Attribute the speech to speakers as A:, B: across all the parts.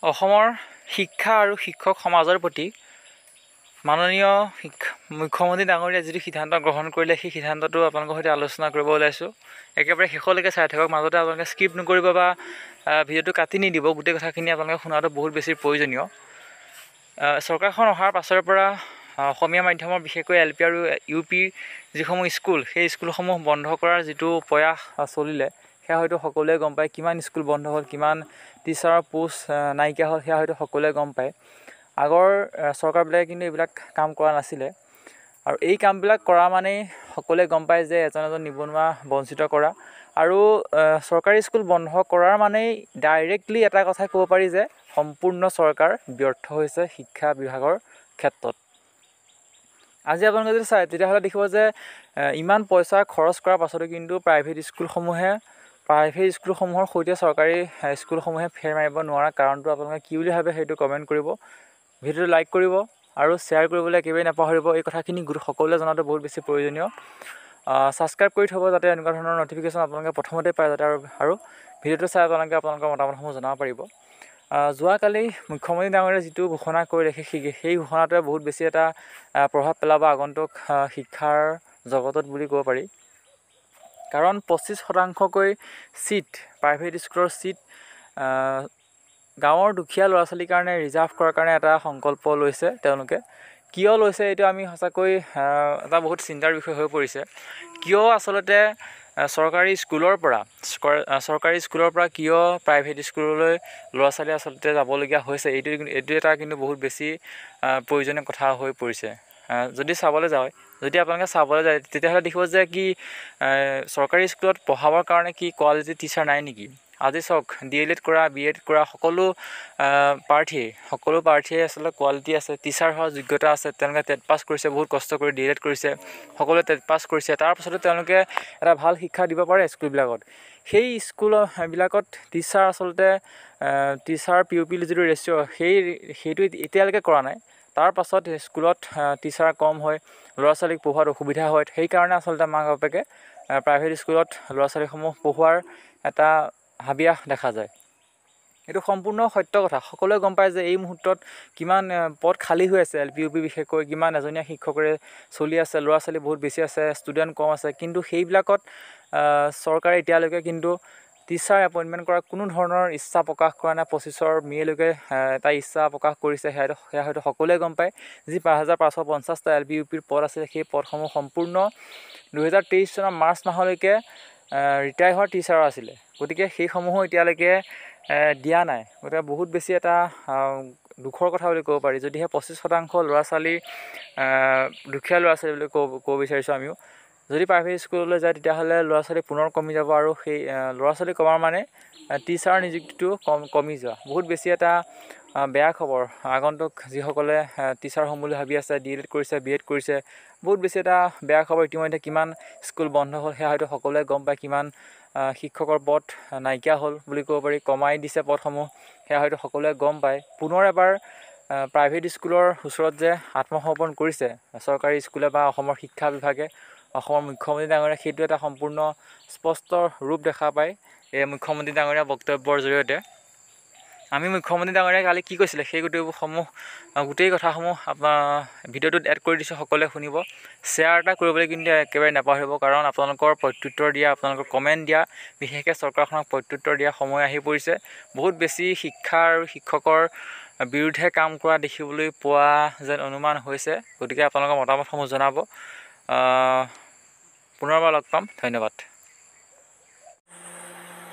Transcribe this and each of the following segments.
A: অসমৰ শিক্ষা আৰু শিক্ষক সমাজৰ প্ৰতি মাননীয় মুখ্যমন্ত্ৰী ডাঙৰীয়াই যিটো সিদ্ধান্ত গ্ৰহণ কৰিলে সেই সিদ্ধান্তটো আপোনালোকৰ সৈতে আলোচনা কৰিব ওলাইছোঁ। একেবাৰে শেষলৈকে চাই থাকক, মাজতে আপোনালোকে স্কিপ নকৰিব বা ভিডিঅ'টো কাটি নিদিব। গোটেই কথাখিনি আপোনালোকে শুনাটো বহুত বেছি প্ৰয়োজনীয়। চৰকাৰখন অহাৰ পাছৰ পৰা অসমীয়া মাধ্যমৰ বিশেষকৈ LP আৰু UP যিসমূহ স্কুল, সেই স্কুলসমূহ বন্ধ কৰাৰ যিটো প্ৰয়াস চলিলে, সেয়া হয়তো সকলোৱে গম পায়। কিমান স্কুল বন্ধ হ'ল, কিমান টিচাৰৰ পোষ্ট নাইকিয়া হ'ল, সেয়া হয়তো সকলোৱে গম পায়। আগৰ চৰকাৰবিলাকে কিন্তু এইবিলাক কাম কৰা নাছিলে, আৰু এই কামবিলাক কৰা মানেই সকলোৱে গম পায় যে এজন নিবনুৱা বঞ্চিত কৰা। আৰু চৰকাৰী স্কুল বন্ধ কৰাৰ মানেই ডাইৰেক্টলি এটা কথাই ক'ব পাৰি যে সম্পূৰ্ণ চৰকাৰ ব্যৰ্থ হৈছে শিক্ষা বিভাগৰ ক্ষেত্ৰত। আজি আপোনালোকে যদি চায় তেতিয়াহ'লে দেখিব যে ইমান পইচা খৰচ কৰাৰ পাছতো কিন্তু প্ৰাইভেট স্কুলসমূহৰ সৈতে চৰকাৰী স্কুলসমূহে ফেৰ মাৰিব নোৱাৰা কাৰণটো আপোনালোকে কি বুলি ভাবে সেইটো কমেণ্ট কৰিব। ভিডিঅ'টো লাইক কৰিব আৰু শ্বেয়াৰ কৰিবলৈ একেবাৰে নাপাহৰিব। এই কথাখিনি সকলোৱে জনাটো বহুত বেছি প্ৰয়োজনীয়। ছাবস্ক্ৰাইব কৰি থ'ব যাতে এনেকুৱা ধৰণৰ ন'টিফিকেশ্যন আপোনালোকে প্ৰথমতে পায় যাতে, আৰু ভিডিঅ'টো চাই আপোনালোকৰ মতামতসমূহ জনাব পাৰিব। যোৱাকালি মুখ্যমন্ত্ৰী ডাঙৰীয়াই যিটো ঘোষণা কৰিলে সেই ঘোষণাটোৱে বহুত বেছি এটা প্ৰভাৱ পেলাব আগন্তুক শিক্ষাৰ জগতত বুলি ক'ব পাৰি। কাৰণ 25% ছিট, প্ৰাইভেট স্কুলৰ ছিট গাঁৱৰ দুখীয়া ল'ৰা ছোৱালীৰ কাৰণে ৰিজাৰ্ভ কৰাৰ কাৰণে এটা সংকল্প লৈছে তেওঁলোকে। কিয় লৈছে এইটো আমি সঁচাকৈ এটা বহুত চিন্তাৰ বিষয় হৈ পৰিছে। কিয় আচলতে চৰকাৰী স্কুলৰ পৰা কিয় প্ৰাইভেট স্কুললৈ ল'ৰা ছোৱালী আচলতে যাবলগীয়া হৈছে, এইটো এটা কিন্তু বহুত বেছি প্ৰয়োজনীয় কথা হৈ পৰিছে। যদি আপোনালোকে চাবলৈ যায় তেতিয়াহ'লে দেখিব যে চৰকাৰী স্কুলত পঢ়াবৰ কাৰণে কোৱালিটি টিচাৰ নাই নেকি? আজি চাওক, DLED কৰা, BEd কৰা সকলো প্ৰাৰ্থীয়ে আচলতে কোৱালিটি আছে, টিচাৰ হোৱাৰ যোগ্যতা আছে। তেওঁলোকে টেট পাছ কৰিছে, বহুত কষ্ট কৰি DLED কৰিছে, সকলোৱে টেট পাছ কৰিছে। তাৰপাছতো তেওঁলোকে এটা ভাল শিক্ষা দিব পাৰে স্কুলবিলাকত। সেই স্কুলবিলাকত টিচাৰ পিউপিল যিটো ৰেচিঅ' সেইটো এতিয়ালৈকে কৰা নাই। তাৰ পাছত স্কুলত টিচাৰ কম হয়, ল'ৰা ছোৱালীক পঢ়োৱাত অসুবিধা হয়। সেইকাৰণে আচলতে মাক বাপেকে প্ৰাইভেট স্কুলত ল'ৰা ছোৱালীসমূহ পঢ়োৱাৰ এটা হাবিয়াস দেখা যায়। এইটো সম্পূৰ্ণ সত্য কথা। সকলোৱে গম পায় যে এই মুহূৰ্তত কিমান পদ খালী হৈ আছে। LP UP বিশেষকৈ কিমান এজনীয়া শিক্ষকৰে চলি আছে, ল'ৰা ছোৱালী বহুত বেছি আছে, ষ্টুডেণ্ট কম আছে। কিন্তু সেইবিলাকত চৰকাৰে এতিয়ালৈকে কিন্তু টিচাৰ এপইণ্টমেণ্ট কৰাৰ কোনো ধৰণৰ ইচ্ছা প্ৰকাশ কৰা নাই। 25 মে'লৈকে এটা ইচ্ছা প্ৰকাশ কৰিছে, সেয়া হয়তো সকলোৱে গম পায়। যি 5550টা LP UPৰ পদ আছে, সেই পদসমূহ সম্পূৰ্ণ 2023 চনৰ মাৰ্চ মাহলৈকে ৰিটায়াৰ হোৱা টিচাৰ আছিলে। গতিকে সেইসমূহো এতিয়ালৈকে দিয়া নাই। গতিকে বহুত বেছি এটা দুখৰ কথা বুলি ক'ব পাৰি। যদিহে 25% ল'ৰা ছোৱালী দুখীয়া ল'ৰা ছোৱালী বুলি ক'ব বিচাৰিছোঁ আমিও, যদি প্ৰাইভেট স্কুললৈ যায় তেতিয়াহ'লে ল'ৰা ছোৱালী পুনৰ কমি যাব, আৰু সেই ল'ৰা ছোৱালী কমাৰ মানে টিচাৰৰ নিযুক্তিটো কমি যোৱা। বহুত বেছি এটা বেয়া খবৰ। আগন্তুক যিসকলে টিচাৰ হ'ম বুলি ভাবি আছে, DLED কৰিছে, BEd কৰিছে, বহুত বেছি এটা বেয়া খবৰ। ইতিমধ্যে কিমান স্কুল বন্ধ হ'ল সেয়া হয়তো সকলোৱে গম পায়। কিমান শিক্ষকৰ পদ নাইকিয়া হ'ল বুলি ক'ব পাৰি, কমাই দিছে পদসমূহ, সেয়া হয়তো সকলোৱে গম পায়। পুনৰ এবাৰ প্ৰাইভেট স্কুলৰ ওচৰত যে আত্মসমৰ্পণ কৰিছে চৰকাৰী স্কুলে বা অসমৰ শিক্ষা বিভাগে, অসমৰ মুখ্যমন্ত্ৰী ডাঙৰীয়া, সেইটো এটা সম্পূৰ্ণ স্পষ্ট ৰূপ দেখা পায় এই মুখ্যমন্ত্ৰী ডাঙৰীয়া বক্তব্যৰ জৰিয়তে। আমি মুখ্যমন্ত্ৰী ডাঙৰীয়াই কালি কি কৈছিলে সেই গোটেই কথাসমূহ ভিডিঅ'টোত এড কৰি দিছোঁ, সকলোৱে শুনিব। শ্বেয়াৰ এটা কৰিবলৈ কিন্তু একেবাৰে নাপাহৰিব, কাৰণ আপোনালোকৰ প্ৰত্যুত্তৰ দিয়া, আপোনালোকৰ কমেণ্ট দিয়া, বিশেষকৈ চৰকাৰখনক প্ৰত্যুত্তৰ দিয়া সময় আহি পৰিছে। বহুত বেছি শিক্ষা আৰু শিক্ষকৰ বিৰুদ্ধে কাম কৰা দেখিবলৈ পোৱা যেন অনুমান হৈছে। গতিকে আপোনালোকৰ মতামতসমূহ জনাব। পুনৰবাৰ লগ পাম, ধন্যবাদ।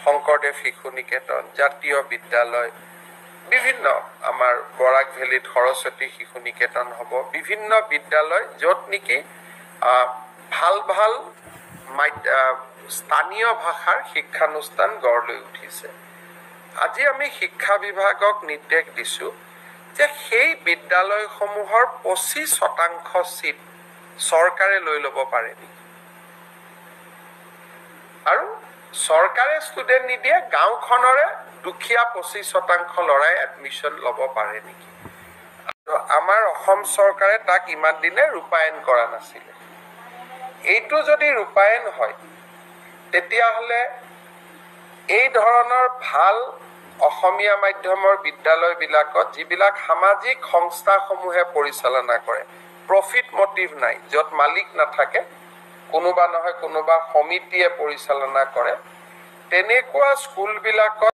B: শংকৰদেৱ শিশু নিকেতন, জাতীয় বিদ্যালয়, বিভিন্ন আমাৰ বৰাক ভেলীত সৰস্বতী শিশু নিকেতন হ'ব, বিভিন্ন বিদ্যালয় য'ত নেকি ভাল স্থানীয় ভাষাৰ শিক্ষানুষ্ঠান গঢ় লৈ উঠিছে। আজি আমি শিক্ষা বিভাগক নিৰ্দেশ দিছোঁ যে সেই বিদ্যালয়সমূহৰ 25% ছিট চৰকাৰে লৈ ল'ব পাৰে নেকি, আৰু চৰকাৰে ষ্টুডেণ্ট নিদিয়ে, গাঁওখনৰে দুখীয়া 25% ল'ৰাই এডমিশ্যন ল'ব পাৰে নেকি? আমাৰ অসম চৰকাৰে তাক ইমান দিনে ৰূপায়ণ কৰা নাছিলে। এইটো যদি ৰূপায়ণ হয় তেতিয়াহ'লে এই ধৰণৰ ভাল অসমীয়া মাধ্যমৰ বিদ্যালয়বিলাকত যিবিলাক সামাজিক সংস্থাসমূহে পৰিচালনা কৰে, প্ৰফিট মটিভ নাই, য'ত মালিক নাথাকে, কোনোবা নহয় কোনোবা সমিতিয়ে পৰিচালনা কৰে, তেনেকুৱা স্কুলবিলাকত